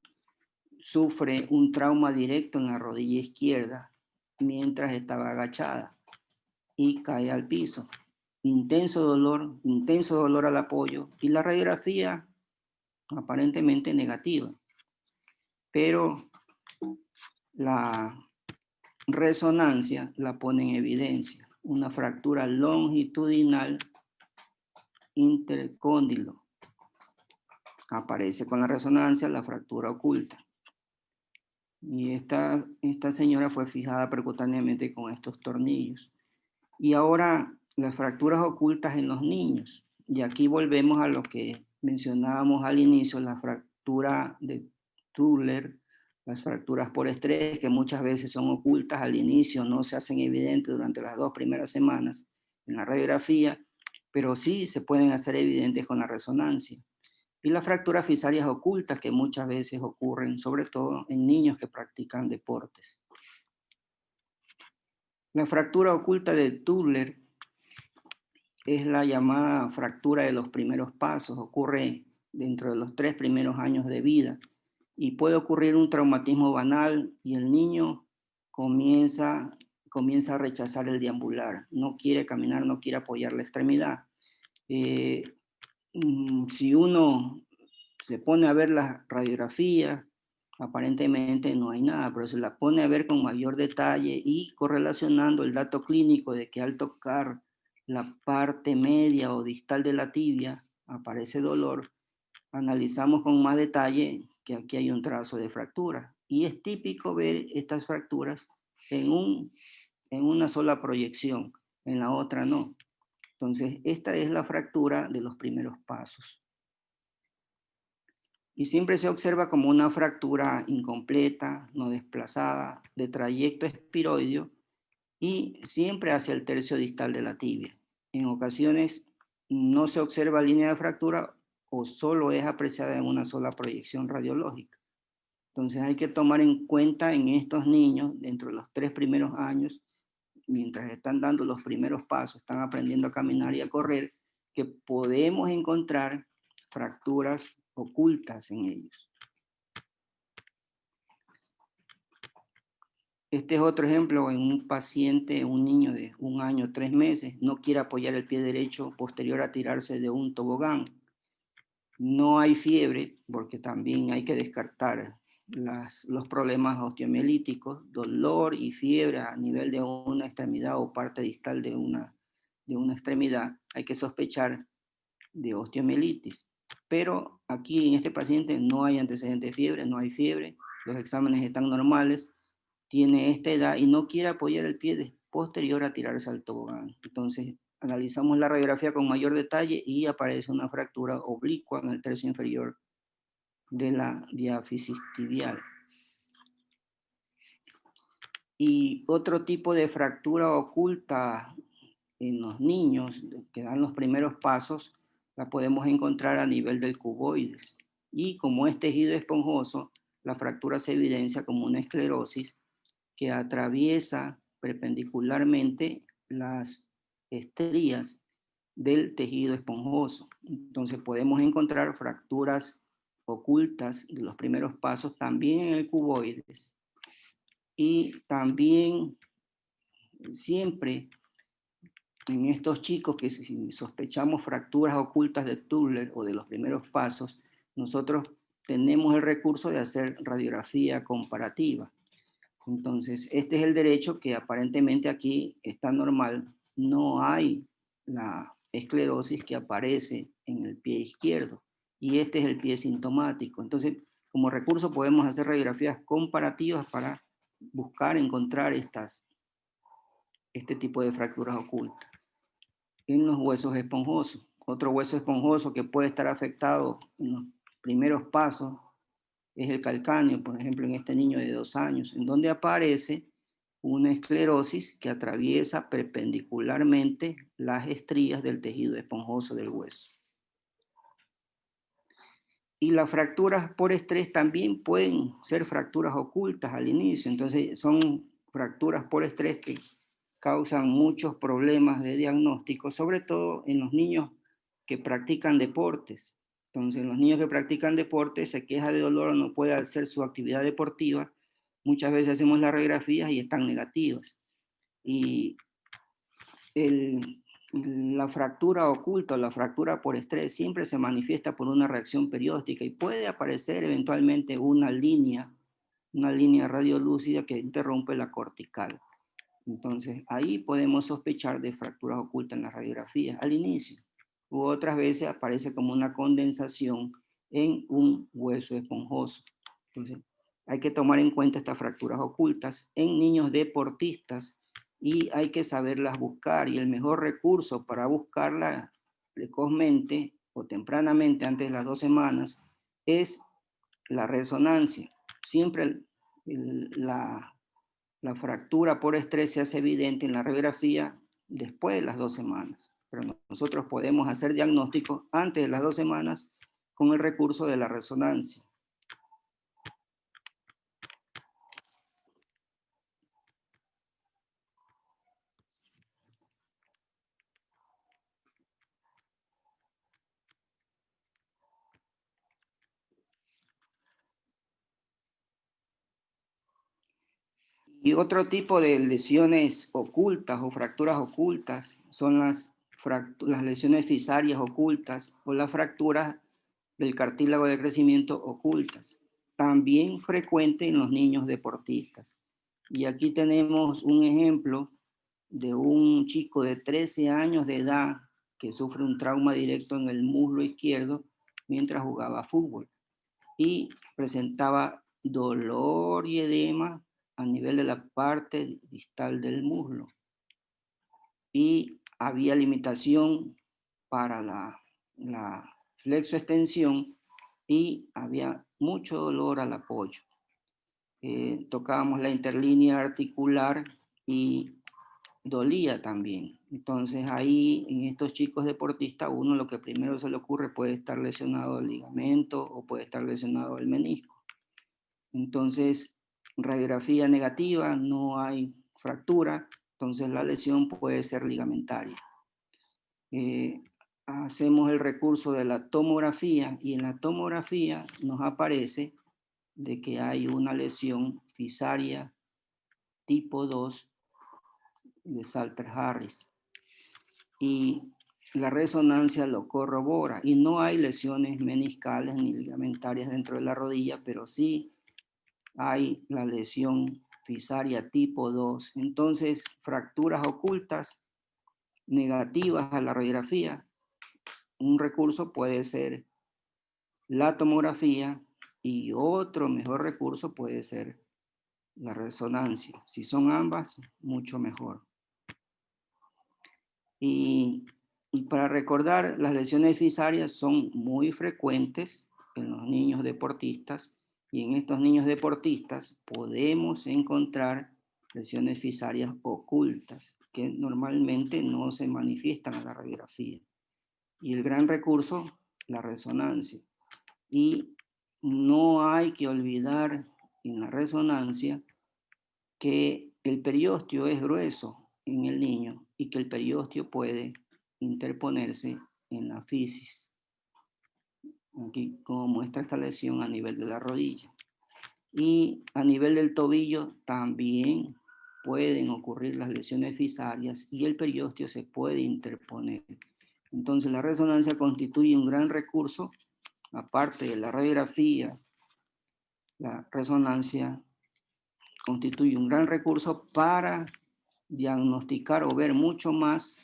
sufre un trauma directo en la rodilla izquierda mientras estaba agachada y cae al piso. Intenso dolor al apoyo y la radiografía aparentemente negativa. Pero la resonancia la pone en evidencia. Una fractura longitudinal intercóndilo. Aparece con la resonancia la fractura oculta. Y esta señora fue fijada percutáneamente con estos tornillos. Y ahora las fracturas ocultas en los niños. Y aquí volvemos a lo que mencionábamos al inicio, la fractura de Tuller, las fracturas por estrés, que muchas veces son ocultas al inicio, no se hacen evidentes durante las 2 primeras semanas en la radiografía, pero sí se pueden hacer evidentes con la resonancia. Y las fracturas fisarias ocultas que muchas veces ocurren, sobre todo en niños que practican deportes. La fractura oculta de Tuller es la llamada fractura de los primeros pasos, ocurre dentro de los 3 primeros años de vida y puede ocurrir un traumatismo banal y el niño comienza a rechazar el deambular, no quiere caminar, no quiere apoyar la extremidad. Si uno se pone a ver las radiografías, aparentemente no hay nada, pero se la pone a ver con mayor detalle y correlacionando el dato clínico de que al tocar la parte media o distal de la tibia aparece dolor, analizamos con más detalle que aquí hay un trazo de fractura. Y es típico ver estas fracturas en una sola proyección, en la otra no. Entonces, esta es la fractura de los primeros pasos. Y siempre se observa como una fractura incompleta, no desplazada, de trayecto espiroideo y siempre hacia el tercio distal de la tibia. En ocasiones no se observa línea de fractura o solo es apreciada en una sola proyección radiológica. Entonces hay que tomar en cuenta en estos niños, dentro de los 3 primeros años, mientras están dando los primeros pasos, están aprendiendo a caminar y a correr, que podemos encontrar fracturas ocultas en ellos. Este es otro ejemplo en un paciente, un niño de 1 año, 3 meses, no quiere apoyar el pie derecho posterior a tirarse de un tobogán. No hay fiebre, porque también hay que descartar los problemas osteomielíticos, dolor y fiebre a nivel de una extremidad o parte distal de una extremidad. Hay que sospechar de osteomielitis. Pero aquí en este paciente no hay antecedente de fiebre, no hay fiebre, los exámenes están normales, tiene esta edad y no quiere apoyar el pie posterior a tirarse al tobogán. Entonces analizamos la radiografía con mayor detalle y aparece una fractura oblicua en el tercio inferior de la diáfisis tibial. Y otro tipo de fractura oculta en los niños que dan los primeros pasos, la podemos encontrar a nivel del cuboides. Y como es tejido esponjoso, la fractura se evidencia como una esclerosis que atraviesa perpendicularmente las estrías del tejido esponjoso. Entonces podemos encontrar fracturas ocultas de los primeros pasos también en el cuboides. Y también siempre en estos chicos que si sospechamos fracturas ocultas de Tuller o de los primeros pasos, nosotros tenemos el recurso de hacer radiografía comparativa. Entonces, este es el derecho que aparentemente aquí está normal. No hay la esclerosis que aparece en el pie izquierdo y este es el pie sintomático. Entonces, como recurso podemos hacer radiografías comparativas para buscar, encontrar este tipo de fracturas ocultas. En los huesos esponjosos, otro hueso esponjoso que puede estar afectado en los primeros pasos es el calcáneo, por ejemplo, en este niño de 2 años, en donde aparece una esclerosis que atraviesa perpendicularmente las estrías del tejido esponjoso del hueso. Y las fracturas por estrés también pueden ser fracturas ocultas al inicio, entonces son fracturas por estrés que causan muchos problemas de diagnóstico, sobre todo en los niños que practican deportes. Entonces, los niños que practican deportes se quejan de dolor o no puede hacer su actividad deportiva. Muchas veces hacemos las radiografías y están negativas. Y la fractura oculta o la fractura por estrés siempre se manifiesta por una reacción periódica y puede aparecer eventualmente una línea radiolúcida que interrumpe la cortical. Entonces, ahí podemos sospechar de fracturas ocultas en la radiografía al inicio. U otras veces aparece como una condensación en un hueso esponjoso. Entonces, hay que tomar en cuenta estas fracturas ocultas en niños deportistas y hay que saberlas buscar. Y el mejor recurso para buscarlas precozmente o tempranamente, antes de las 2 semanas, es la resonancia. Siempre la fractura por estrés se hace evidente en la radiografía después de las 2 semanas. Pero nosotros podemos hacer diagnósticos antes de las 2 semanas con el recurso de la resonancia. Y otro tipo de lesiones ocultas o fracturas ocultas son las lesiones fisarias ocultas o las fracturas del cartílago de crecimiento ocultas, también frecuente en los niños deportistas. Y aquí tenemos un ejemplo de un chico de 13 años de edad que sufre un trauma directo en el muslo izquierdo mientras jugaba fútbol y presentaba dolor y edema a nivel de la parte distal del muslo. Y había limitación para la flexoextensión y había mucho dolor al apoyo. Tocábamos la interlínea articular y dolía también. Entonces ahí en estos chicos deportistas uno lo que primero se le ocurre puede estar lesionado el ligamento o puede estar lesionado el menisco. Entonces radiografía negativa, no hay fractura, entonces la lesión puede ser ligamentaria. Hacemos el recurso de la tomografía y en la tomografía nos aparece de que hay una lesión fisaria tipo 2 de Salter-Harris y la resonancia lo corrobora y no hay lesiones meniscales ni ligamentarias dentro de la rodilla, pero sí hay la lesión fisaria tipo 2. Entonces, fracturas ocultas negativas a la radiografía, un recurso puede ser la tomografía y otro mejor recurso puede ser la resonancia. Si son ambas, mucho mejor. Y para recordar, las lesiones fisarias son muy frecuentes en los niños deportistas, y en estos niños deportistas podemos encontrar lesiones fisarias ocultas que normalmente no se manifiestan en la radiografía. Y el gran recurso, la resonancia. Y no hay que olvidar en la resonancia que el periósteo es grueso en el niño y que el periósteo puede interponerse en la fisis. Aquí como muestra esta lesión a nivel de la rodilla. Y a nivel del tobillo también pueden ocurrir las lesiones fisarias y el periósteo se puede interponer. Entonces la resonancia constituye un gran recurso, aparte de la radiografía. La resonancia constituye un gran recurso para diagnosticar o ver mucho más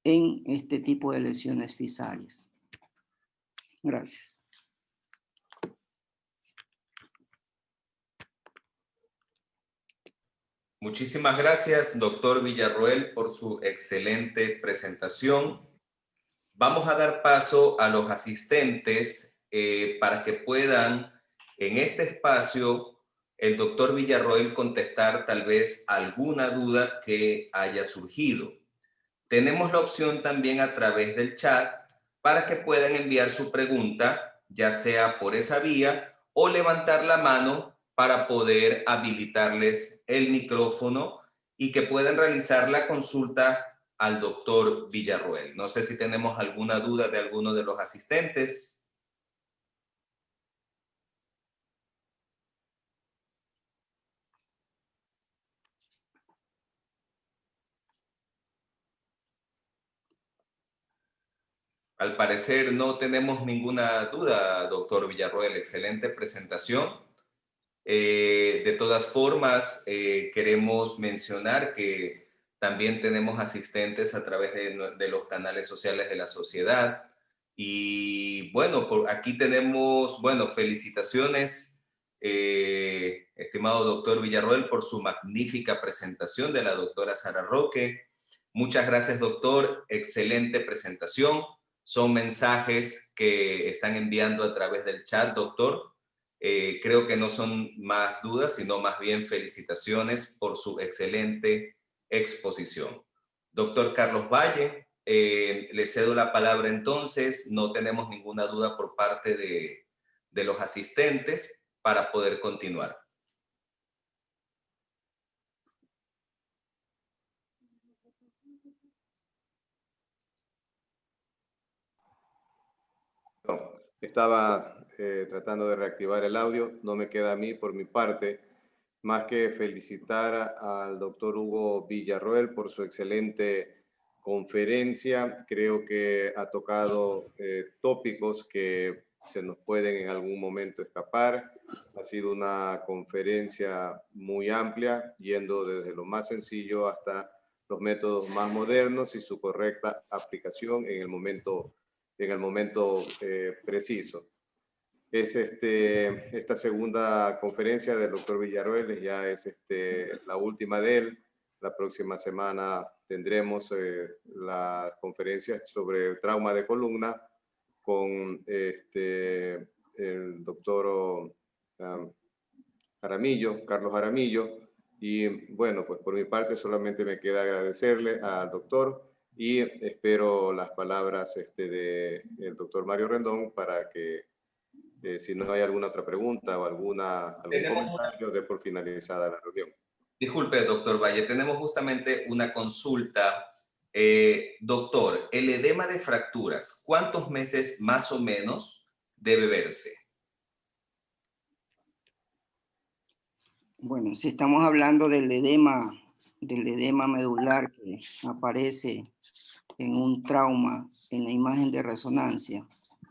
en este tipo de lesiones fisarias. Gracias. Muchísimas gracias, doctor Villarroel, por su excelente presentación. Vamos a dar paso a los asistentes para que puedan, en este espacio, el doctor Villarroel contestar tal vez alguna duda que haya surgido. Tenemos la opción también a través del chat para que puedan enviar su pregunta, ya sea por esa vía o levantar la mano para poder habilitarles el micrófono y que puedan realizar la consulta al doctor Villarroel. No sé si tenemos alguna duda de alguno de los asistentes. Al parecer no tenemos ninguna duda, doctor Villarroel. Excelente presentación. De todas formas, queremos mencionar que también tenemos asistentes a través de los canales sociales de la sociedad. Y bueno, aquí tenemos, bueno, felicitaciones, estimado doctor Villarroel, por su magnífica presentación de la doctora Sara Roque. Muchas gracias, doctor. Excelente presentación. Son mensajes que están enviando a través del chat, doctor. Creo que no son más dudas, sino más bien felicitaciones por su excelente exposición. Doctor Carlos Valle, le cedo la palabra entonces. No tenemos ninguna duda por parte de los asistentes para poder continuar. No, estaba tratando de reactivar el audio. No me queda a mí, por mi parte, más que felicitar al doctor Hugo Villarroel por su excelente conferencia. Creo que ha tocado tópicos que se nos pueden en algún momento escapar. Ha sido una conferencia muy amplia, yendo desde lo más sencillo hasta los métodos más modernos y su correcta aplicación en el momento preciso. Es esta segunda conferencia del doctor Villarroel, ya es la última de él. La próxima semana tendremos la conferencia sobre trauma de columna con el doctor Carlos Jaramillo. Y bueno, pues por mi parte solamente me queda agradecerle al doctor y espero las palabras del doctor Mario Rendón para que si no hay alguna otra pregunta o algún comentario, dé por finalizada la reunión. Disculpe, doctor Valle, tenemos justamente una consulta. Doctor, el edema de fracturas, ¿cuántos meses más o menos debe verse? Bueno, si estamos hablando del edema medular que aparece en un trauma en la imagen de resonancia,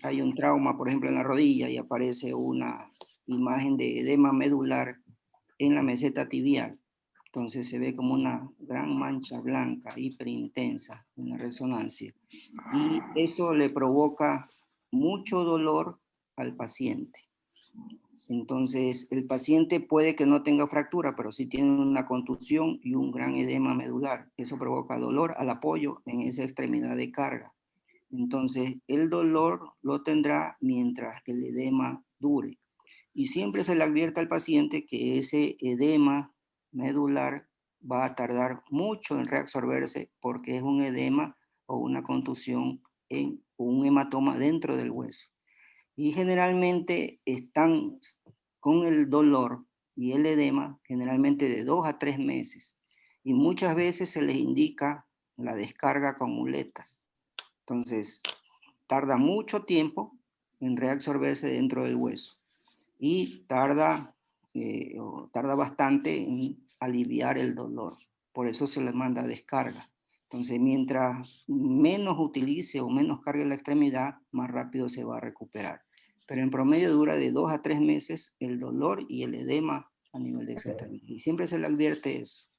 hay un trauma, por ejemplo, en la rodilla y aparece una imagen de edema medular en la meseta tibial. Entonces se ve como una gran mancha blanca, hiperintensa en la resonancia. Y eso le provoca mucho dolor al paciente. Entonces, el paciente puede que no tenga fractura, pero sí tiene una contusión y un gran edema medular. Eso provoca dolor al apoyo en esa extremidad de carga. Entonces, el dolor lo tendrá mientras el edema dure. Y siempre se le advierte al paciente que ese edema medular va a tardar mucho en reabsorberse porque es un edema o una contusión o un hematoma dentro del hueso. Y generalmente están con el dolor y el edema generalmente de 2 a 3 meses. Y muchas veces se les indica la descarga con muletas. Entonces, tarda mucho tiempo en reabsorberse dentro del hueso y tarda bastante en aliviar el dolor. Por eso se le manda descarga. Entonces, mientras menos utilice o menos cargue la extremidad, más rápido se va a recuperar. Pero en promedio dura de 2 a 3 meses el dolor y el edema a nivel de esa extremidad. Y siempre se le advierte eso.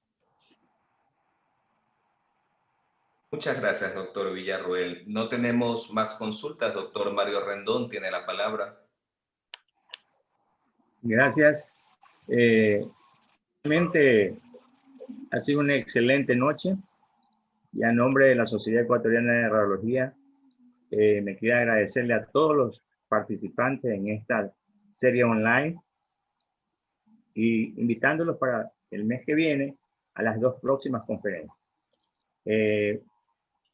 Muchas gracias, doctor Villarroel. No tenemos más consultas. Doctor Mario Rendón tiene la palabra. Gracias. Realmente ha sido una excelente noche. Y a nombre de la Sociedad Ecuatoriana de Radiología, me quiero agradecerle a todos los participantes en esta serie online y invitándolos para el mes que viene a las 2 próximas conferencias.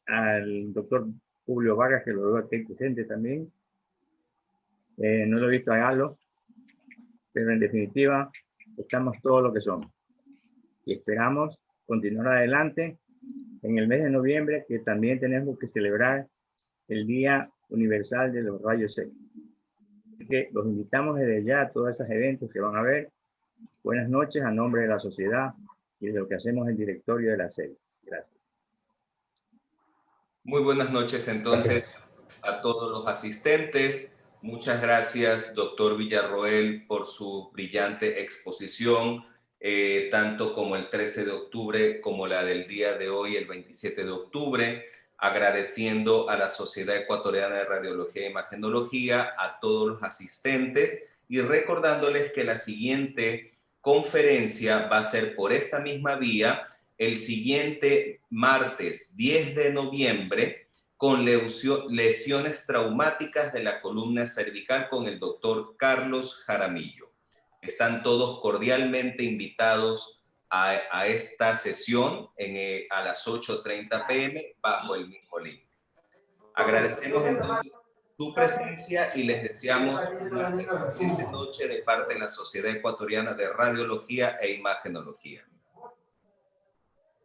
Al doctor Julio Vargas, que lo veo aquí presente también. No lo he visto a Galo, pero en definitiva estamos todos lo que somos. Y esperamos continuar adelante en el mes de noviembre, que también tenemos que celebrar el Día Universal de los Rayos X. Así que los invitamos desde ya a todos esos eventos que van a haber. Buenas noches a nombre de la sociedad y de lo que hacemos en el directorio de la serie. Gracias. Muy buenas noches entonces a todos los asistentes. Muchas gracias, doctor Villarroel, por su brillante exposición, tanto como el 13 de octubre como la del día de hoy, el 27 de octubre. Agradeciendo a la Sociedad Ecuatoriana de Radiología e Imagenología, a todos los asistentes y recordándoles que la siguiente conferencia va a ser por esta misma vía el siguiente martes 10 de noviembre con lesiones traumáticas de la columna cervical con el doctor Carlos Jaramillo. Están todos cordialmente invitados a esta sesión a las 8:30 p.m. bajo el mismo link. Agradecemos entonces su presencia y les deseamos una excelente noche de parte de la Sociedad Ecuatoriana de Radiología e Imagenología.